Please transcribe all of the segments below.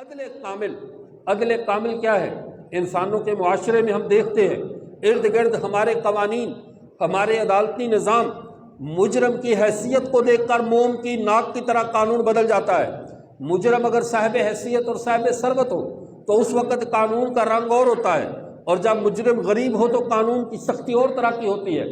عدل کامل، عدل کامل کیا ہے؟ انسانوں کے معاشرے میں ہم دیکھتے ہیں ارد گرد ہمارے قوانین، ہمارے عدالتی نظام مجرم کی حیثیت کو دیکھ کر موم کی ناک کی طرح قانون بدل جاتا ہے۔ مجرم اگر صاحب حیثیت اور صاحب ثروت ہو تو اس وقت قانون کا رنگ اور ہوتا ہے، اور جب مجرم غریب ہو تو قانون کی سختی اور طرح کی ہوتی ہے۔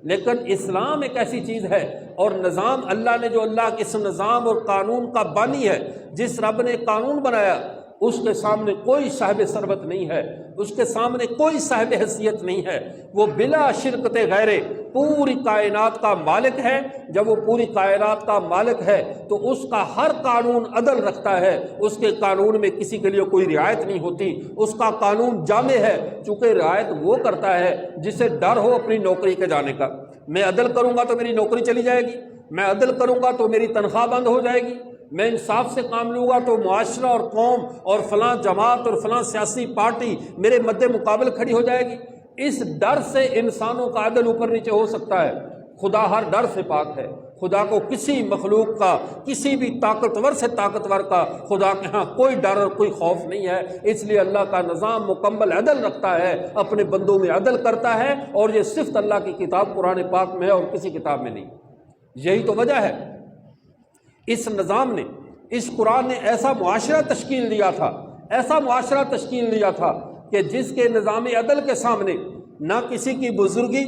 لیکن اسلام ایک ایسی چیز ہے اور نظام اللہ نے جو اللہ کے اس نظام اور قانون کا بانی ہے، جس رب نے قانون بنایا اس کے سامنے کوئی صاحب ثروت نہیں ہے، اس کے سامنے کوئی صاحب حیثیت نہیں ہے، وہ بلا شرکت غیرے پوری کائنات کا مالک ہے۔ جب وہ پوری کائنات کا مالک ہے تو اس کا ہر قانون عدل رکھتا ہے، اس کے قانون میں کسی کے لیے کوئی رعایت نہیں ہوتی، اس کا قانون جامع ہے، چونکہ رعایت وہ کرتا ہے جسے ڈر ہو اپنی نوکری کے جانے کا۔ میں عدل کروں گا تو میری نوکری چلی جائے گی، میں عدل کروں گا تو میری تنخواہ بند ہو جائے گی، میں انصاف سے کام لوں گا تو معاشرہ اور قوم اور فلاں جماعت اور فلاں سیاسی پارٹی میرے مد مقابل کھڑی ہو جائے گی۔ اس ڈر سے انسانوں کا عدل اوپر نیچے ہو سکتا ہے۔ خدا ہر ڈر سے پاک ہے، خدا کو کسی مخلوق کا، کسی بھی طاقتور سے طاقتور کا خدا کے ہاں کوئی ڈر اور کوئی خوف نہیں ہے۔ اس لیے اللہ کا نظام مکمل عدل رکھتا ہے، اپنے بندوں میں عدل کرتا ہے، اور یہ صفت اللہ کی کتاب قرآن پاک میں ہے اور کسی کتاب میں نہیں۔ یہی تو وجہ ہے اس نظام نے، اس قرآن نے ایسا معاشرہ تشکیل دیا تھا، ایسا معاشرہ تشکیل دیا تھا کہ جس کے نظام عدل کے سامنے نہ کسی کی بزرگی،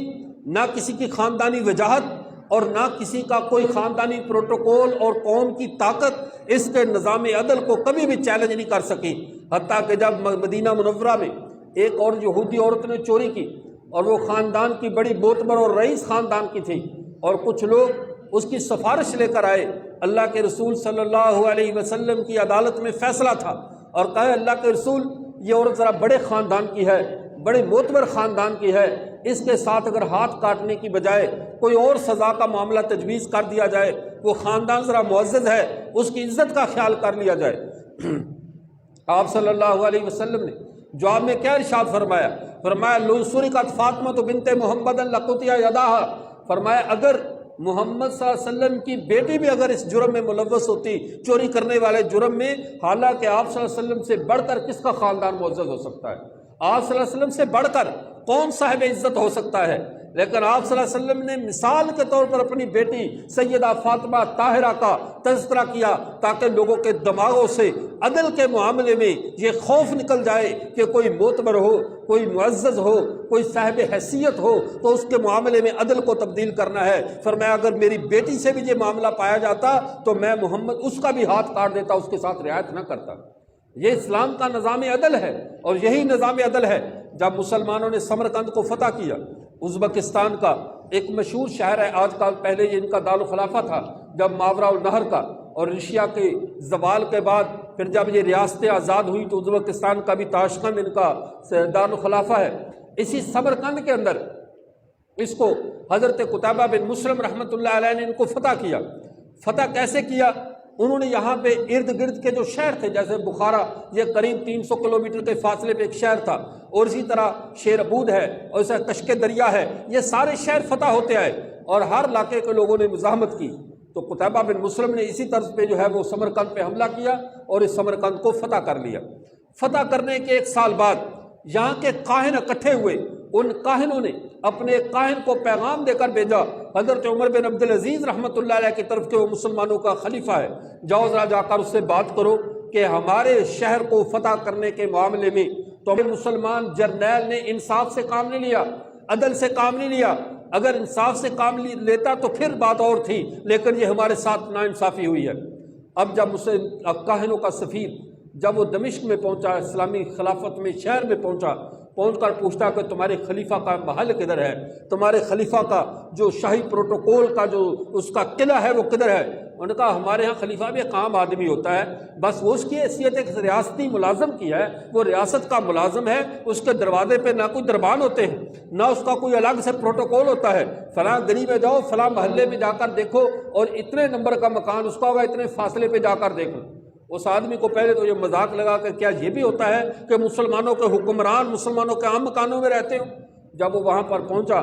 نہ کسی کی خاندانی وجاہت، اور نہ کسی کا کوئی خاندانی پروٹوکول اور قوم کی طاقت اس کے نظام عدل کو کبھی بھی چیلنج نہیں کر سکی۔ حتیٰ کہ جب مدینہ منورہ میں ایک اور یہودی عورت نے چوری کی، اور وہ خاندان کی بڑی معتبر اور رئیس خاندان کی تھی، اور کچھ لوگ اس کی سفارش لے کر آئے، اللہ کے رسول صلی اللہ علیہ وسلم کی عدالت میں فیصلہ تھا، اور کہا اللہ کے رسول یہ عورت ذرا بڑے خاندان کی ہے، بڑے معتبر خاندان کی ہے، اس کے ساتھ اگر ہاتھ کاٹنے کی بجائے کوئی اور سزا کا معاملہ تجویز کر دیا جائے، وہ خاندان ذرا معزز ہے، اس کی عزت کا خیال کر لیا جائے۔ آپ صلی اللہ علیہ وسلم نے جواب میں کیا ارشاد فرمایا؟ فرمایا لو سرقت فاطمہ بنت محمد لقطع یداہا، فرمایا اگر محمد صلی اللہ علیہ وسلم کی بیٹی بھی اگر اس جرم میں ملوث ہوتی، چوری کرنے والے جرم میں، حالانکہ آپ صلی اللہ علیہ وسلم سے بڑھ کر کس کا خاندان معزز ہو سکتا ہے؟ آپ صلی اللہ علیہ وسلم سے بڑھ کر کون صاحب عزت ہو سکتا ہے؟ لیکن آپ صلی اللہ علیہ وسلم نے مثال کے طور پر اپنی بیٹی سیدہ فاطمہ طاہرہ کا تذکرہ کیا، تاکہ لوگوں کے دماغوں سے عدل کے معاملے میں یہ خوف نکل جائے کہ کوئی معتبر ہو، کوئی معزز ہو، کوئی صاحب حیثیت ہو تو اس کے معاملے میں عدل کو تبدیل کرنا ہے۔ فرمایا اگر میری بیٹی سے بھی یہ معاملہ پایا جاتا تو میں محمد اس کا بھی ہاتھ کاٹ دیتا، اس کے ساتھ رعایت نہ کرتا۔ یہ اسلام کا نظام عدل ہے، اور یہی نظام عدل ہے جب مسلمانوں نے سمرقند کو فتح کیا۔ ازبکستان کا ایک مشہور شہر ہے آج کل، پہلے یہ ان کا دارالخلافہ تھا، جب ماورا النہر کا اور ایشیا کے زوال کے بعد پھر جب یہ ریاستیں آزاد ہوئی تو ازبکستان کا بھی تاشقند ان کا دارالخلافہ ہے۔ اسی سمرقند کے اندر اس کو حضرت قتیبہ بن مسلم رحمۃ اللہ علیہ نے ان کو فتح کیا۔ فتح کیسے کیا؟ انہوں نے یہاں پہ ارد گرد کے جو شہر تھے، جیسے بخارا یہ قریب 300 کلومیٹر کے فاصلے پہ ایک شہر تھا، اور اسی طرح شیر ابود ہے، اور اسی طرح کشک دریا ہے، یہ سارے شہر فتح ہوتے آئے اور ہر علاقے کے لوگوں نے مزاحمت کی۔ تو قتیبہ بن مسلم نے اسی طرز پہ جو ہے وہ سمرقند پہ حملہ کیا اور اس سمرقند کو فتح کر لیا۔ فتح کرنے کے 1 سال بعد یہاں کے کاہن اکٹھے ہوئے، ان کاہنوں نے اپنے ایک کاہن کو پیغام دے کر بھیجا حضرت عمر بن عبدالعزیز رحمۃ اللہ علیہ کی طرف کہ وہ مسلمانوں کا خلیفہ ہے، جاؤ ذرا جا کر اس سے بات کرو کہ ہمارے شہر کو فتح کرنے کے معاملے میں تو مسلمان جرنیل نے انصاف سے کام نہیں لیا، عدل سے کام نہیں لیا۔ اگر انصاف سے کام لیتا تو پھر بات اور تھی، لیکن یہ ہمارے ساتھ ناانصافی ہوئی ہے۔ اب جب کاہنوں کا سفیر جب وہ دمشق میں پہنچا، اسلامی خلافت میں شہر میں پہنچ کر پوچھتا کہ تمہارے خلیفہ کا محل کدھر ہے، تمہارے خلیفہ کا جو شاہی پروٹوکول کا جو اس کا قلعہ ہے وہ کدھر ہے؟ انہوں نے کہا ہمارے ہاں خلیفہ بھی ایک عام آدمی ہوتا ہے، بس وہ اس کی حیثیت ایک ریاستی ملازم کی ہے، وہ ریاست کا ملازم ہے، اس کے دروازے پہ نہ کوئی دربان ہوتے ہیں، نہ اس کا کوئی الگ سے پروٹوکول ہوتا ہے۔ فلاں گلی میں جاؤ، فلاں محلے میں جا کر دیکھو، اور اتنے نمبر کا مکان اس کا ہوگا، اتنے فاصلے پہ جا کر دیکھو۔ اس آدمی کو پہلے تو یہ مذاق لگا کہ کیا یہ بھی ہوتا ہے کہ مسلمانوں کے حکمران مسلمانوں کے عام مکانوں میں رہتے ہوں؟ جب وہ وہاں پر پہنچا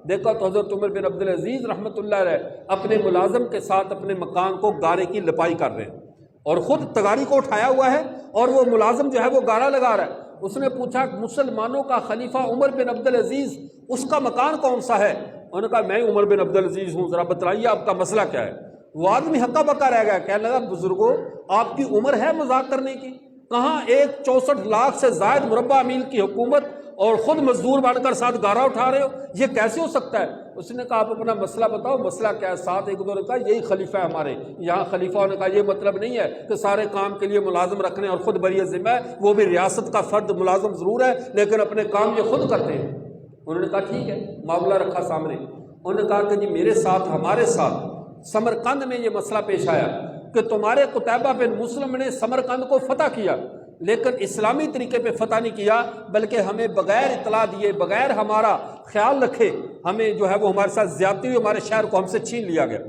دیکھا تو حضرت عمر بن عبدالعزیز رحمۃ اللہ علیہ اپنے ملازم کے ساتھ اپنے مکان کو گارے کی لپائی کر رہے ہیں۔ اور خود تگاری کو اٹھایا ہوا ہے اور وہ ملازم جو ہے وہ گالا لگا رہا ہے۔ اس نے پوچھا مسلمانوں کا خلیفہ عمر بن عبد العزیز، اس کا مکان کون سا ہے؟ انہوں نے کہا میں عمر بن عبد العزیز ہوں، ذرا بتلائیے آپ کا مسئلہ کیا ہے؟ وہ آدمی ہکا بکا رہ گیا، کہنے لگا بزرگوں آپ کی عمر ہے مذاق کرنے کی؟ کہاں 64 لاکھ سے زائد مربع میل کی حکومت اور خود مزدور بن کر ساتھ گارا اٹھا رہے ہو، یہ کیسے ہو سکتا ہے؟ اس نے کہا آپ اپنا مسئلہ بتاؤ، مسئلہ کیا ہے؟ ساتھ ایک دو نے کہا یہی خلیفہ ہے ہمارے یہاں۔ خلیفہ نے کہا یہ مطلب نہیں ہے کہ سارے کام کے لیے ملازم رکھنے اور خود بری ذمہ ہے، وہ بھی ریاست کا فرد ملازم ضرور ہے لیکن اپنے کام یہ خود کرتے ہیں۔ انہوں نے کہا ٹھیک ہے، معاملہ رکھا سامنے۔ انہوں نے کہا کہ جی میرے ساتھ ہمارے ساتھ سمرقند میں یہ مسئلہ پیش آیا کہ تمہارے قتیبہ بن مسلم نے سمرقند کو فتح کیا لیکن اسلامی طریقے پہ فتح نہیں کیا، بلکہ ہمیں بغیر اطلاع دیے، بغیر ہمارا خیال رکھے ہمیں جو ہے وہ ہمارے ساتھ زیادتی ہوئی، ہمارے شہر کو ہم سے چھین لیا گیا۔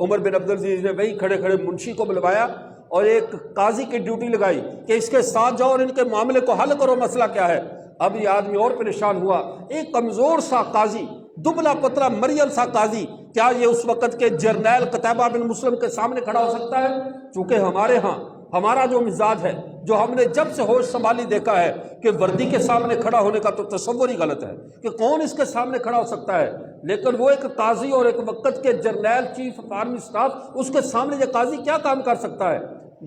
عمر بن عبدالعزیز نے وہی کھڑے کھڑے منشی کو بلوایا اور ایک قاضی کی ڈیوٹی لگائی کہ اس کے ساتھ جاؤ اور ان کے معاملے کو حل کرو، مسئلہ کیا ہے؟ اب یہ آدمی اور پریشان ہوا، ایک کمزور سا قاضی، دبلا پتلا مریل سا قاضی، کیا یہ اس وقت کے جرنیل قتیبہ بن مسلم کے سامنے کھڑا ہو سکتا ہے؟ چونکہ ہمارے ہاں ہمارا جو مزاج ہے، جو ہم نے جب سے ہوش سنبھالی دیکھا ہے کہ وردی کے سامنے کھڑا ہونے کا تو تصور ہی غلط ہے کہ کون اس کے سامنے کھڑا ہو سکتا ہے، لیکن وہ ایک قاضی اور ایک وقت کے جرنیل چیف آف آرمی اسٹاف، اس کے سامنے یہ قاضی کیا کام کر سکتا ہے؟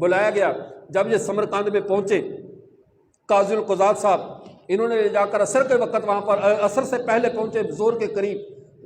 بلایا گیا۔ جب یہ سمرقند میں پہنچے قاضی القضات صاحب، انہوں نے جا کر عصر کے وقت وہاں پر، عصر سے پہلے پہنچے، زور کے قریب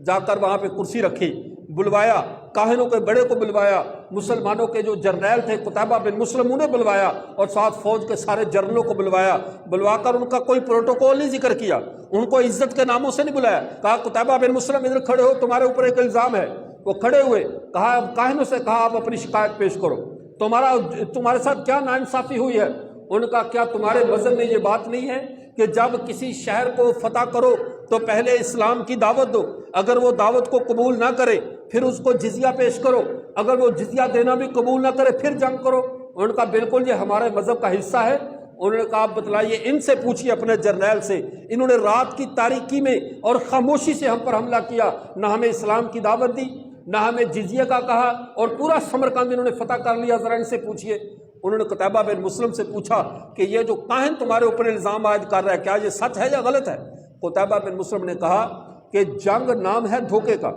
جا کر وہاں پہ کرسی رکھی، بلوایا کاہنوں کے بڑے کو بلوایا، مسلمانوں کے جو جرنیل تھے قتیبہ بن مسلم انہیں بلوایا اور ساتھ فوج کے سارے جرنلوں کو بلوا کر ان کا کوئی پروٹوکول نہیں ذکر کیا، ان کو عزت کے ناموں سے نہیں بلایا، کہا قتیبہ بن مسلم ادھر کھڑے ہو، تمہارے اوپر ایک الزام ہے۔ وہ کھڑے ہوئے، کہا اب کاہنوں سے کہا آپ اپنی شکایت پیش کرو، تمہارے ساتھ کیا ناانصافی ہوئی ہے؟ ان کا کیا تمہارے مذہب میں یہ بات نہیں ہے کہ جب کسی شہر کو فتح کرو تو پہلے اسلام کی دعوت دو، اگر وہ دعوت کو قبول نہ کرے پھر اس کو جزیہ پیش کرو، اگر وہ جزیہ دینا بھی قبول نہ کرے پھر جنگ کرو؟ ان کا بالکل یہ ہمارے مذہب کا حصہ ہے۔ انہوں نے کہا آپ بتلائیے، ان سے پوچھیے اپنے جرنیل سے، انہوں نے رات کی تاریکی میں اور خاموشی سے ہم پر حملہ کیا، نہ ہمیں اسلام کی دعوت دی، نہ ہمیں جزیہ کا کہا، اور پورا سمرقند انہوں نے فتح کر لیا، ذرا ان سے پوچھیے۔ انہوں نے قتیبہ بن مسلم سے پوچھا کہ یہ جو کاہن تمہارے اوپر الزام عائد کر رہا ہے کیا یہ سچ ہے یا غلط ہے؟ قتیبہ بن مسلم نے کہا کہ جنگ نام ہے دھوکے کا،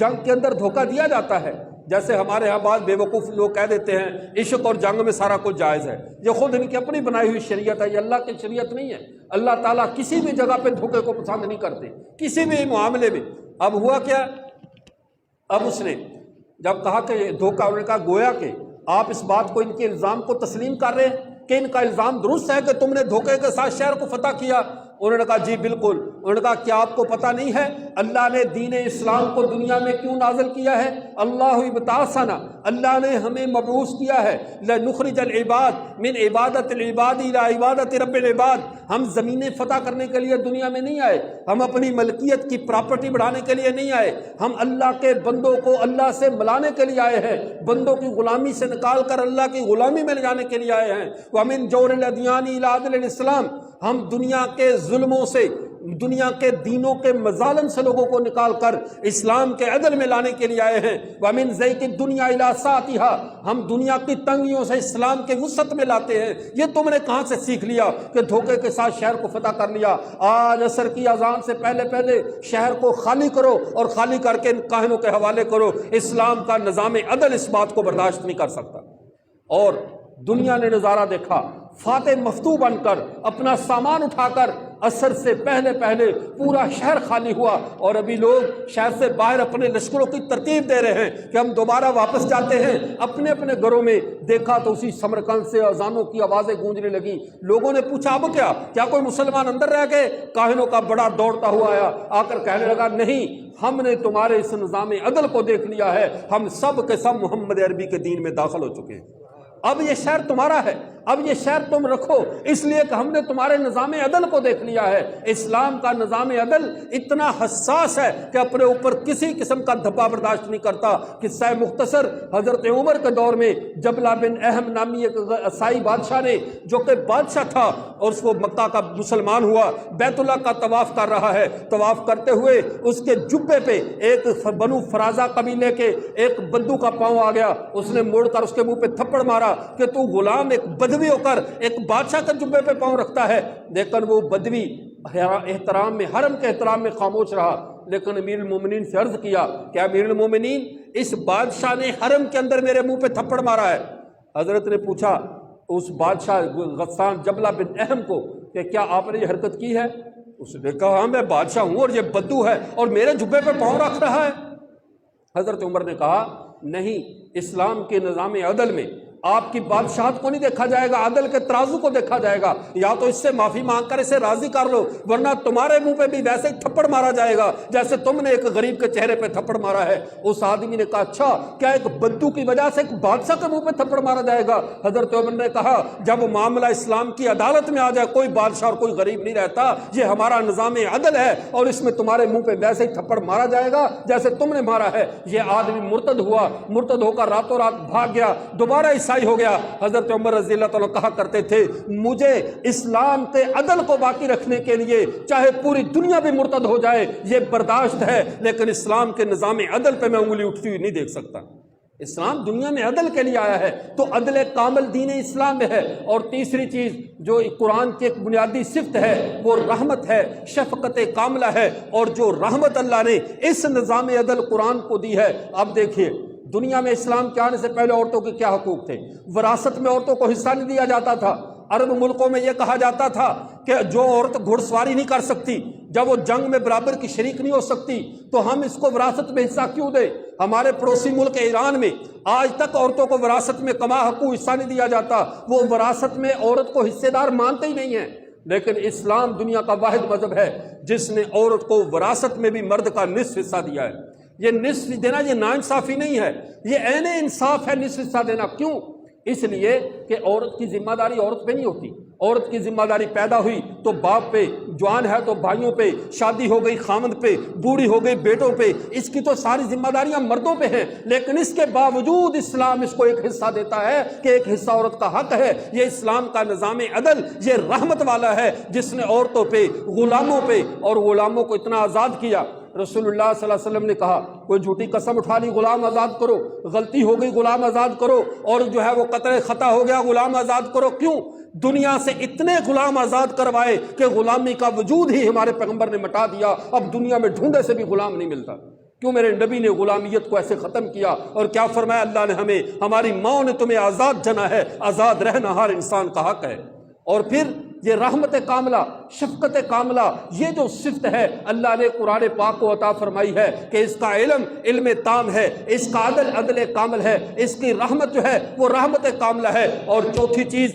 جنگ کے اندر دھوکہ دیا جاتا ہے، جیسے ہمارے ہاں بعض بے وقوف لوگ کہہ دیتے ہیں عشق اور جنگ میں سارا کچھ جائز ہے، یہ خود ان کی اپنی بنائی ہوئی شریعت ہے، یہ اللہ کی شریعت نہیں ہے۔ اللہ تعالیٰ کسی بھی جگہ پہ دھوکے کو پسند نہیں کرتے، کسی بھی معاملے میں۔ اب ہوا کیا، اب اس نے جب کہا کہ دھوکہ، انہوں نے کہا گویا کہ آپ اس بات کو، ان کے الزام کو تسلیم کر رہے ہیں کہ ان کا الزام درست ہے کہ تم نے دھوکے کے ساتھ شہر کو فتح کیا؟ انہوں نے کہا جی بالکل۔ انہوں نے کہا کیا آپ کو پتہ نہیں ہے اللہ نے دین اسلام کو دنیا میں کیوں نازل کیا ہے؟ اللہ ابتعثنا، اللہ نے ہمیں مبعوث کیا ہے، لنخرج العباد من عبادت العباد الى عبادت رب العباد۔ ہم زمینیں فتح کرنے کے لیے دنیا میں نہیں آئے، ہم اپنی ملکیت کی پراپرٹی بڑھانے کے لیے نہیں آئے، ہم اللہ کے بندوں کو اللہ سے ملانے کے لیے آئے ہیں، بندوں کی غلامی سے نکال کر اللہ کی غلامی میں لے جانے کے لیے آئے ہیں۔ وَمِن جَوْرِ الْأَدْيَانِ إِلَىٰ عَدْلِ الْإِسْلَامِ، ہم دنیا کے ظلموں سے، دنیا کے دینوں کے مظالم سے لوگوں کو نکال کر اسلام کے عدل میں لانے کے لیے آئے ہیں۔ وَمِن ضَيْقِ الدُّنْيَا إِلَىٰ سَعَتِهَا، ہم دنیا کی تنگیوں سے اسلام کے وسعت میں لاتے ہیں۔ یہ تم نے کہاں سے سیکھ لیا کہ دھوکے کے ساتھ شہر کو فتح کر لیا؟ آج عصر کی اذان سے پہلے پہلے شہر کو خالی کرو اور خالی کر کے ان کاہنوں کے حوالے کرو۔ اسلام کا نظام عدل اس بات کو برداشت نہیں کر سکتا۔ اور دنیا نے نظارہ دیکھا، فاتح مفتوح بن کر اپنا سامان اٹھا کر عصر سے پہلے پہلے پورا شہر خالی ہوا، اور ابھی لوگ شہر سے باہر اپنے لشکروں کی ترتیب دے رہے ہیں کہ ہم دوبارہ واپس جاتے ہیں اپنے اپنے گھروں میں۔ دیکھا تو اسی سمرقند سے اذانوں کی آوازیں گونجنے لگیں۔ لوگوں نے پوچھا اب کیا کوئی مسلمان اندر رہ گئے؟ کاہنوں کا بڑا دوڑتا ہوا آیا، آ کر کہنے لگا نہیں، ہم نے تمہارے اس نظام عدل کو دیکھ لیا ہے، ہم سب کے سب محمد عربی کے دین میں داخل ہو چکے ہیں، اب یہ شہر تمہارا ہے، اب یہ شہر تم رکھو اس لیے کہ ہم نے تمہارے نظام عدل کو دیکھ لیا ہے۔ اسلام کا نظام عدل اتنا حساس ہے کہ اپنے اوپر کسی قسم کا دھبا برداشت نہیں کرتا۔ قصہ مختصر، حضرت عمر کے دور میں جبلہ بن اہم نامی ایک عیسائی بادشاہ نے، جو کہ بادشاہ تھا اور وہ مکہ کا مسلمان ہوا، بیت اللہ کا طواف کر رہا ہے، طواف کرتے ہوئے اس کے جبے پہ ایک بنو فرازہ قبیلے کے ایک بدو کا پاؤں آ گیا، اس نے موڑ کر اس کے منہ پہ تھپڑ مارا کہ تو غلام ایک بدوی ہو کر ایک بادشاہ کے جبے پہ پاؤں رکھتا ہے۔ لیکن وہ بدوی احترام میں، حرم کے احترام میں خاموش رہا، لیکن امیر المومنین سے عرض کیا کہ امیر المومنین اس بادشاہ نے حرم کے اندر میرے منہ پہ تھپڑ مارا ہے۔ حضرت نے پوچھا اس بادشاہ غسان جبلہ بن اہم کو کہ کیا آپ نے یہ حرکت کی ہے؟ اس نے کہا ہاں میں بادشاہ ہوں اور یہ بدو ہے اور میرے جبے پہ پاؤں رکھ رہا ہے۔ حضرت عمر نے کہا نہیں، اسلام کے نظام عدل میں آپ کی بادشاہت کو نہیں دیکھا جائے گا، عدل کے ترازو کو دیکھا جائے گا۔ یا تو اس سے معافی مانگ کر اسے راضی کر لو، ورنہ تمہارے منہ پہ بھی ویسے ہی تھپڑ مارا جائے گا جیسے تم نے ایک غریب کے چہرے پہ تھپڑ مارا ہے۔ اس آدمی نے کہا اچھا، کیا ایک بدو کی وجہ سے ایک بادشاہ کے منہ پہ تھپڑ مارا جائے گا؟ حضرت عمر نے کہا جب معاملہ اسلام کی عدالت میں آ جائے، کوئی بادشاہ اور کوئی غریب نہیں رہتا، یہ ہمارا نظام عدل ہے اور اس میں تمہارے منہ پہ ویسے ہی تھپڑ مارا جائے گا جیسے تم نے مارا ہے۔ یہ آدمی مرتد ہوا، مرتد ہو کر راتوں رات بھاگ گیا، دوبارہ عیسائی ہو گیا۔ حضرت عمر رضی اللہ تعالیٰ کہا کرتے تھے مجھے اسلام کے عدل کو باقی رکھنے کے لیے چاہے پوری دنیا بھی مرتد ہو جائے یہ برداشت ہے، لیکن اسلام کے نظام عدل پہ میں انگلی اٹھتی ہوئی نہیں دیکھ سکتا۔ اسلام دنیا میں عدل کے لیے آیا ہے تو عدل کامل دین اسلام میں ہے۔ اور تیسری چیز جو قرآن کی ایک بنیادی صفت ہے وہ رحمت ہے، شفقت کاملہ ہے، اور جو رحمت اللہ نے اس نظام عدل قرآن کو دی ہے۔ اب دیکھیے دنیا میں اسلام کے آنے سے پہلے عورتوں کے کیا حقوق تھے؟ وراثت میں عورتوں کو حصہ نہیں دیا جاتا تھا۔ عرب ملکوں میں یہ کہا جاتا تھا کہ جو عورت گھڑ سواری نہیں کر سکتی، جب وہ جنگ میں برابر کی شریک نہیں ہو سکتی تو ہم اس کو وراثت میں حصہ کیوں دیں؟ ہمارے پڑوسی ملک ایران میں آج تک عورتوں کو وراثت میں کما حقوق حصہ نہیں دیا جاتا، وہ وراثت میں عورت کو حصے دار مانتے ہی نہیں ہیں۔ لیکن اسلام دنیا کا واحد مذہب ہے جس نے عورت کو وراثت میں بھی مرد کا نصف حصہ دیا ہے۔ یہ نصف دینا یہ ناانصافی نہیں ہے، یہ عین انصاف ہے نصف حصہ دینا۔ کیوں؟ اس لیے کہ عورت کی ذمہ داری عورت پہ نہیں ہوتی، عورت کی ذمہ داری پیدا ہوئی تو باپ پہ، جوان ہے تو بھائیوں پہ، شادی ہو گئی خامند پہ، بوڑھی ہو گئی بیٹوں پہ، اس کی تو ساری ذمہ داریاں مردوں پہ ہیں۔ لیکن اس کے باوجود اسلام اس کو ایک حصہ دیتا ہے کہ ایک حصہ عورت کا حق ہے۔ یہ اسلام کا نظام عدل یہ رحمت والا ہے جس نے عورتوں پہ، غلاموں پہ اور غلاموں کو اتنا آزاد کیا۔ رسول اللہ صلی اللہ علیہ وسلم نے کہا کوئی جھوٹی قسم اٹھا لی غلام آزاد کرو، غلطی ہو گئی غلام آزاد کرو، اور جو ہے وہ قطع خطا ہو گیا غلام آزاد کرو۔ کیوں؟ دنیا سے اتنے غلام آزاد کروائے کہ غلامی کا وجود ہی ہمارے پیغمبر نے مٹا دیا، اب دنیا میں ڈھونڈے سے بھی غلام نہیں ملتا۔ کیوں میرے نبی نے غلامیت کو ایسے ختم کیا؟ اور کیا فرمایا اللہ نے ہمیں؟ ہماری ماں نے تمہیں آزاد جنا ہے، آزاد رہنا ہر انسان کا حق ہے۔ اور پھر یہ رحمت کاملہ، شفقت کاملہ، یہ جو صفت ہے اللہ نے قرآن پاک کو عطا فرمائی ہے کہ اس کا علم تام ہے، اس کا عدل کامل ہے، اس کی رحمت جو ہے وہ رحمت کاملہ ہے۔ اور چوتھی چیز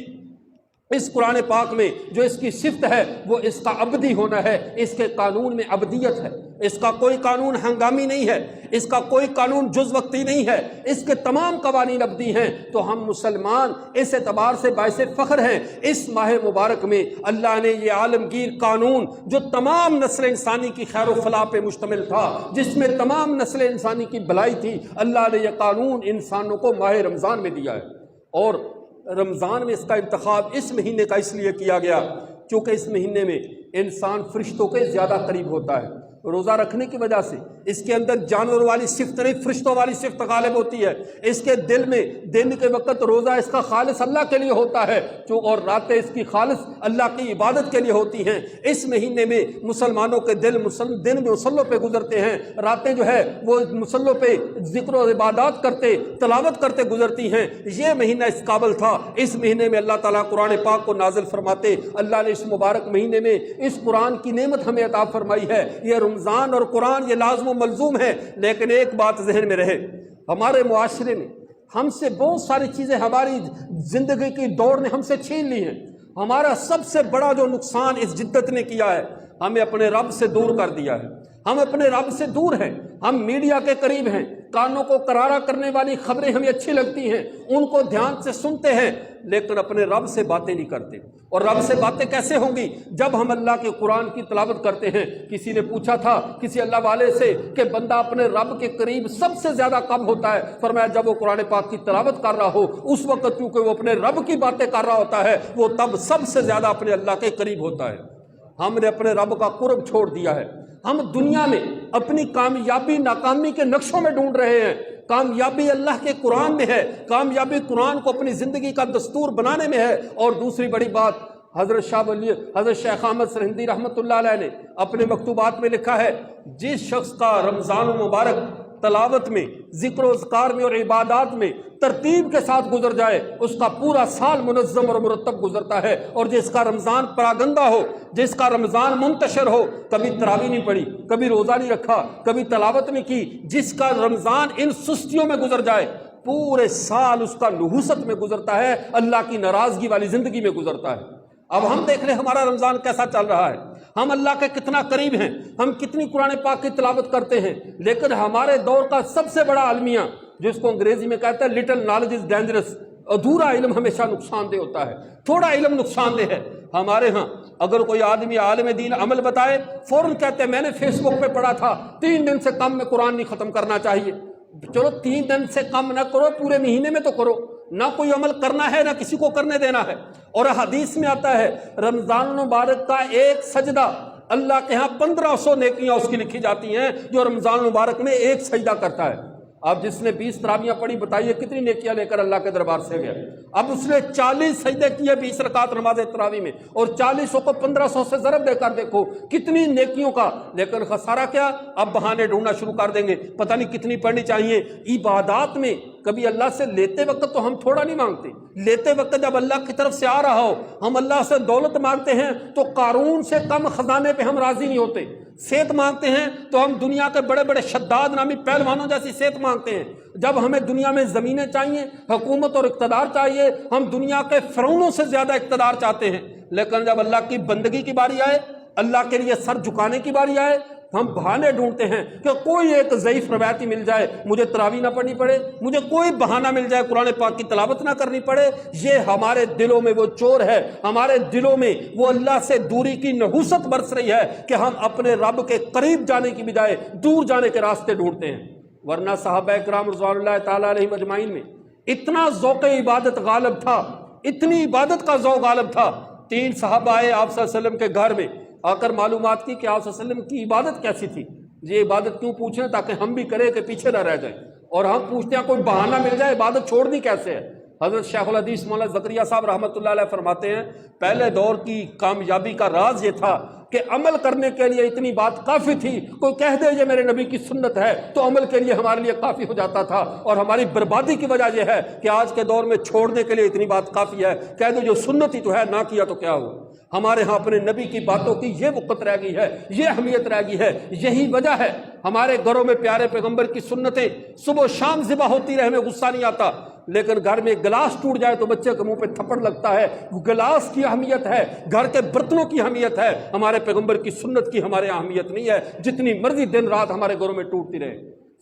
اس قرآن پاک میں جو اس کی صفت ہے وہ اس کا ابدی ہونا ہے، اس کے قانون میں ابدیت ہے، اس کا کوئی قانون ہنگامی نہیں ہے، اس کا کوئی قانون جز وقتی نہیں ہے، اس کے تمام قوانین ابدی ہیں۔ تو ہم مسلمان اس اعتبار سے باعث فخر ہیں اس ماہ مبارک میں اللہ نے یہ عالمگیر قانون جو تمام نسل انسانی کی خیر و فلاح پہ مشتمل تھا، جس میں تمام نسل انسانی کی بھلائی تھی، اللہ نے یہ قانون انسانوں کو ماہ رمضان میں دیا ہے۔ اور رمضان میں اس کا انتخاب اس مہینے کا اس لیے کیا گیا کیونکہ اس مہینے میں انسان فرشتوں کے زیادہ قریب ہوتا ہے۔ روزہ رکھنے کی وجہ سے اس کے اندر جانور والی صفت نہیں، فرشتوں والی صفت غالب ہوتی ہے۔ اس کے دل میں دن کے وقت روزہ اس کا خالص اللہ کے لیے ہوتا ہے، اور راتیں اس کی خالص اللہ کی عبادت کے لیے ہوتی ہیں۔ اس مہینے میں مسلمانوں کے دن مصلوں پہ گزرتے ہیں، راتیں جو ہے وہ مصلوں پہ ذکر و عبادات کرتے، تلاوت کرتے گزرتی ہیں۔ یہ مہینہ اس قابل تھا، اس مہینے میں اللہ تعالیٰ قرآن پاک کو نازل فرماتے۔ اللہ نے اس مبارک مہینے میں اس قرآن کی نعمت ہمیں عطا فرمائی ہے۔ یہ رمضان اور قرآن یہ لازم و ملزوم ہے، لیکن ایک بات ذہن میں رہے، ہمارے معاشرے میں ہم سے بہت ساری چیزیں ہماری زندگی کی دوڑ نے ہم سے چھین لی ہیں۔ ہمارا سب سے بڑا جو نقصان اس جدت نے کیا ہے، ہمیں اپنے رب سے دور کر دیا ہے۔ ہم اپنے رب سے دور ہیں، ہم میڈیا کے قریب ہیں، کانوں کو کرارا کرنے والی خبریں ہمیں اچھی لگتی ہیں، ان کو دھیان سے سنتے ہیں، لیکن اپنے رب سے باتیں نہیں کرتے۔ اور رب سے باتیں کیسے ہوں گی؟ جب ہم اللہ کے قرآن کی تلاوت کرتے ہیں۔ کسی نے پوچھا تھا کسی اللہ والے سے کہ بندہ اپنے رب کے قریب سب سے زیادہ کب ہوتا ہے؟ فرمایا جب وہ قرآن پاک کی تلاوت کر رہا ہو، اس وقت کیونکہ وہ اپنے رب کی باتیں کر رہا ہوتا ہے، وہ تب سب سے زیادہ اپنے اللہ کے قریب ہوتا ہے۔ ہم نے اپنے رب کا قرب چھوڑ دیا ہے۔ ہم دنیا میں اپنی کامیابی ناکامی کے نقشوں میں ڈھونڈ رہے ہیں۔ کامیابی اللہ کے قرآن میں ہے، کامیابی قرآن کو اپنی زندگی کا دستور بنانے میں ہے۔ اور دوسری بڑی بات، حضرت شیخ احمد سرہندی رحمۃ اللہ علیہ نے اپنے مکتوبات میں لکھا ہے، جس شخص کا رمضان المبارک تلاوت میں، ذکر و اذکار میں اور عبادات میں ترتیب کے ساتھ گزر جائے، اس کا پورا سال منظم اور مرتب گزرتا ہے۔ اور جس کا رمضان پراگندہ ہو، جس کا رمضان منتشر ہو، کبھی تراویح نہیں پڑھی، کبھی روزہ نہیں رکھا، کبھی تلاوت نہیں کی، جس کا رمضان ان سستیوں میں گزر جائے، پورے سال اس کا نحوست میں گزرتا ہے، اللہ کی ناراضگی والی زندگی میں گزرتا ہے۔ اب ہم دیکھ لیں ہمارا رمضان کیسا چل رہا ہے، ہم اللہ کے کتنا قریب ہیں، ہم کتنی قرآن پاک کی تلاوت کرتے ہیں، لیکن ہمارے دور کا سب سے بڑا المیہ، جس کو انگریزی میں کہتے ہیں لٹل نالج از ڈینجرس، ادھورا علم ہمیشہ نقصان دہ ہوتا ہے، تھوڑا علم نقصان دہ ہے۔ ہمارے ہاں اگر کوئی آدمی عالم دین عمل بتائے، فوراً کہتے ہیں میں نے فیس بک پہ پڑھا تھا 3 دن سے کم میں قرآن نہیں ختم کرنا چاہیے۔ چلو 3 دن سے کم نہ کرو، پورے مہینے میں تو کرو۔ نہ کوئی عمل کرنا ہے، نہ کسی کو کرنے دینا ہے۔ اور حدیث میں آتا ہے رمضان المبارک کا ایک سجدہ اللہ کے ہاں 1500 نیکیاں اس کی لکھی جاتی ہیں، جو رمضان المبارک میں ایک سجدہ کرتا ہے۔ اب جس نے 20 تراویحیں پڑھی، بتائیے کتنی نیکیاں لے کر اللہ کے دربار سے گیا۔ اب اس نے 40 سجدے کیے 20 رکعت نماز تراویح میں، اور 40 کو 1500 سے ضرب دے کر دیکھو کتنی نیکیوں کا۔ لیکن خسارہ کیا؟ اب بہانے ڈھونڈنا شروع کر دیں گے، پتہ نہیں کتنی پڑھنی چاہیے۔ عبادات میں کبھی اللہ سے لیتے وقت تو ہم تھوڑا نہیں مانگتے، لیتے وقت جب اللہ کی طرف سے آ رہا ہو، ہم اللہ سے دولت مانگتے ہیں تو قارون سے کم خزانے پہ ہم راضی نہیں ہوتے۔ صحت مانگتے ہیں تو ہم دنیا کے بڑے بڑے شداد نامی پہلوانوں جیسی صحت مانگتے ہیں۔ جب ہمیں دنیا میں زمینیں چاہیے، حکومت اور اقتدار چاہیے، ہم دنیا کے فرعونوں سے زیادہ اقتدار چاہتے ہیں۔ لیکن جب اللہ کی بندگی کی باری آئے، اللہ کے لیے سر جھکانے کی باری آئے، ہم بہانے ڈھونڈتے ہیں کہ کوئی ایک ضعیف روایتی مل جائے، مجھے تراویح نہ پڑھنی پڑے، مجھے کوئی بہانہ مل جائے قرآن پاک کی تلاوت نہ کرنی پڑے۔ یہ ہمارے دلوں میں وہ چور ہے، ہمارے دلوں میں وہ اللہ سے دوری کی نحوست برس رہی ہے کہ ہم اپنے رب کے قریب جانے کی بجائے دور جانے کے راستے ڈھونڈتے ہیں۔ ورنہ صحابہ کرام رضوان اللہ تعالیٰ علیہم اجمعین میں اتنا ذوق عبادت غالب تھا، اتنی عبادت کا ذوق غالب تھا۔ 3 صحابہ آئے آپ صلی اللہ علیہ وسلم کے گھر میں، آ کر معلومات کی کہ آپ صلی اللہ علیہ وسلم کی عبادت کیسی تھی۔ یہ عبادت کیوں پوچھ رہے ہیں؟ تاکہ ہم بھی کریں کہ پیچھے نہ رہ جائیں۔ اور ہم پوچھتے ہیں کوئی بہانہ مل جائے، عبادت چھوڑنی کیسے ہے؟ حضرت شیخ الحدیث مولانا زکریا صاحب رحمۃ اللہ علیہ فرماتے ہیں پہلے دور کی کامیابی کا راز یہ تھا کہ عمل کرنے کے لیے اتنی بات کافی تھی، کوئی کہہ دے یہ میرے نبی کی سنت ہے تو عمل کے لیے ہمارے لیے کافی ہو جاتا تھا۔ اور ہماری بربادی کی وجہ یہ ہے کہ آج کے دور میں چھوڑنے کے لیے اتنی بات کافی ہے، کہہ دو جو سنت ہی تو ہے، نہ کیا تو کیا ہوا۔ ہمارے ہاں اپنے نبی کی باتوں کی یہ وقت رہ گئی ہے، یہ اہمیت رہ گئی ہے۔ یہی وجہ ہے ہمارے گھروں میں پیارے پیغمبر کی سنتیں صبح و شام ذبح ہوتی رہے، ہمیں غصہ نہیں آتا، لیکن گھر میں گلاس ٹوٹ جائے تو بچے کے منہ پہ تھپڑ لگتا ہے۔ گلاس کی اہمیت ہے، گھر کے برتنوں کی اہمیت ہے، ہمارے پیغمبر کی سنت کی ہمارے اہمیت نہیں ہے، جتنی مرضی دن رات ہمارے گھروں میں ٹوٹتی رہے۔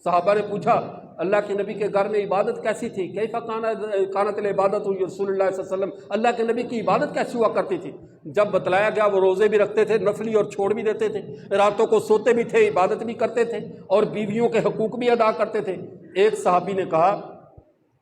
صحابہ نے پوچھا اللہ کے نبی کے گھر میں عبادت کیسی تھی؟ کیف کانت العبادت رسول اللہ صلی اللہ علیہ وسلم، اللہ کے نبی کی عبادت کیسی ہوا کرتی تھی؟ جب بتلایا گیا وہ روزے بھی رکھتے تھے نفلی اور چھوڑ بھی دیتے تھے، راتوں کو سوتے بھی تھے، عبادت بھی کرتے تھے، اور بیویوں کے حقوق بھی ادا کرتے تھے۔ ایک صحابی نے کہا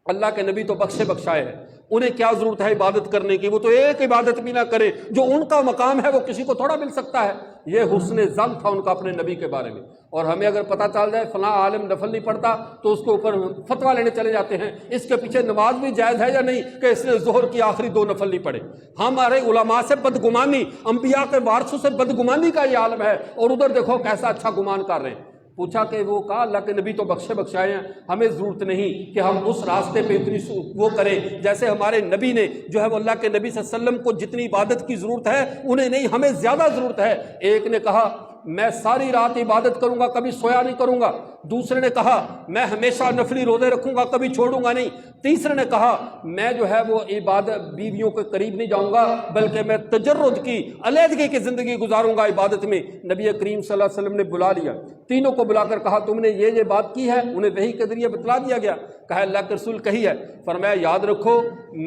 اللہ کے نبی تو بخشے بخشائے ہیں، انہیں کیا ضرورت ہے عبادت کرنے کی؟ وہ تو ایک عبادت بھی نہ کرے، جو ان کا مقام ہے وہ کسی کو تھوڑا مل سکتا ہے۔ یہ حسن ظن تھا ان کا اپنے نبی کے بارے میں۔ اور ہمیں اگر پتہ چل جائے فلاں عالم نفل نہیں پڑھتا تو اس کے اوپر فتویٰ لینے چلے جاتے ہیں، اس کے پیچھے نماز بھی جائز ہے یا نہیں کہ اس نے ظہر کی آخری 2 نفل نہیں پڑھے۔ ہمارے علماء سے بدگمانی، انبیاء کے وارثوں سے بدگمانی کا یہ عالم ہے، اور ادھر دیکھو کیسا اچھا گمان کر رہے ہیں۔ پوچھا کہ وہ کہا اللہ کے نبی تو بخشے بخشائے ہیں، ہمیں ضرورت نہیں کہ ہم اس راستے پہ اتنی وہ کریں جیسے ہمارے نبی نے جو ہے وہ اللہ کے نبی صلی اللہ علیہ وسلم کو جتنی عبادت کی ضرورت ہے انہیں نہیں، ہمیں زیادہ ضرورت ہے۔ ایک نے کہا میں ساری رات عبادت کروں گا، کبھی سویا نہیں کروں گا۔ دوسرے نے کہا میں ہمیشہ نفلی روزے رکھوں گا، کبھی چھوڑوں گا نہیں۔ تیسرے نے کہا میں جو ہے وہ عبادت بیویوں کے قریب نہیں جاؤں گا، بلکہ میں تجرد کی علیحدگی کی زندگی گزاروں گا عبادت میں۔ نبی کریم صلی اللہ علیہ وسلم نے بلا لیا، تینوں کو بلا کر کہا تم نے یہ بات کی ہے؟ انہیں وحی کے ذریعے بتلا دیا گیا۔ کہا اللہ کے رسول کہی ہے۔ فرمایا یاد رکھو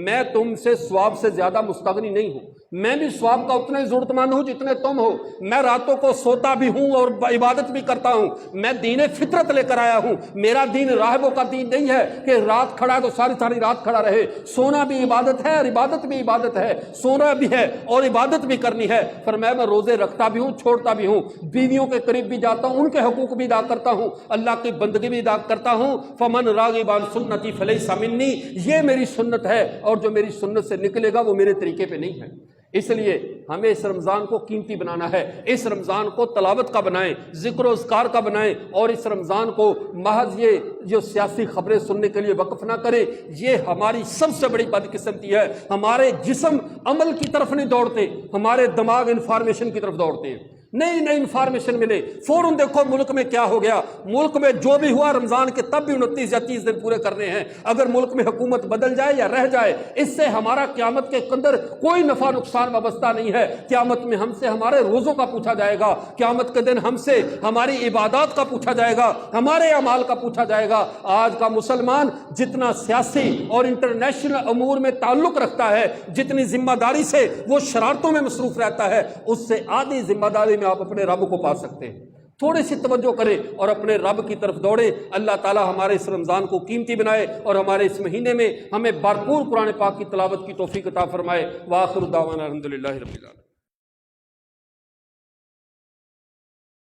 میں تم سے ثواب سے زیادہ مستغنی نہیں ہوں، میں بھی ثواب کا اتنا ہی ضرورت مند ہوں جتنے تم ہو۔ میں راتوں کو سوتا بھی ہوں اور عبادت بھی کرتا ہوں، میں دین فطرت لے کر آیا ہوں۔ میرا دین راہبوں کا دین نہیں ہے کہ رات کھڑا ہے تو ساری رات کھڑا رہے۔ سونا بھی عبادت ہے اور عبادت بھی عبادت ہے، سونا بھی ہے اور عبادت بھی کرنی ہے۔ فرمایا میں روزے رکھتا بھی ہوں، چھوڑتا بھی ہوں، بیویوں کے قریب بھی جاتا ہوں، ان کے حقوق بھی ادا کرتا ہوں، اللہ کی بندگی بھی ادا کرتا ہوں۔ فمن راغب عن سنتی فلیس منی، یہ میری سنت ہے اور جو میری سنت سے نکلے گا وہ میرے طریقے پہ نہیں ہے۔ اس لیے ہمیں اس رمضان کو قیمتی بنانا ہے، اس رمضان کو تلاوت کا بنائیں، ذکر و اذکار کا بنائیں، اور اس رمضان کو محض یہ جو سیاسی خبریں سننے کے لیے وقف نہ کریں۔ یہ ہماری سب سے بڑی بدقسمتی ہے، ہمارے جسم عمل کی طرف نہیں دوڑتے، ہمارے دماغ انفارمیشن کی طرف دوڑتے ہیں۔ نئی انفارمیشن ملے فوراً دیکھو ملک میں کیا ہو گیا، ملک میں جو بھی ہوا رمضان کے تب بھی 29 یا 30 دن پورے کرنے ہیں۔ اگر ملک میں حکومت بدل جائے یا رہ جائے، اس سے ہمارا قیامت کے اندر کوئی نفع نقصان وابستہ نہیں ہے۔ قیامت میں ہم سے ہمارے روزوں کا پوچھا جائے گا، قیامت کے دن ہم سے ہماری عبادات کا پوچھا جائے گا، ہمارے اعمال کا پوچھا جائے گا۔ آج کا مسلمان جتنا سیاسی اور انٹرنیشنل امور میں تعلق رکھتا ہے، جتنی ذمہ داری سے وہ شرارتوں میں مصروف رہتا ہے، اس سے آدھی ذمہ داری میں آپ اپنے رب کو پا سکتے ہیں۔ تھوڑی سی توجہ کریں اور اپنے رب کی طرف دوڑیں۔ اللہ تعالی ہمارے اس رمضان کو قیمتی بنائے اور ہمارے اس مہینے میں ہمیں بھرپور قرآن پاک کی تلاوت کی توفیق عطا فرمائے۔ وآخر دعوانا الحمدللہ رب العالمین۔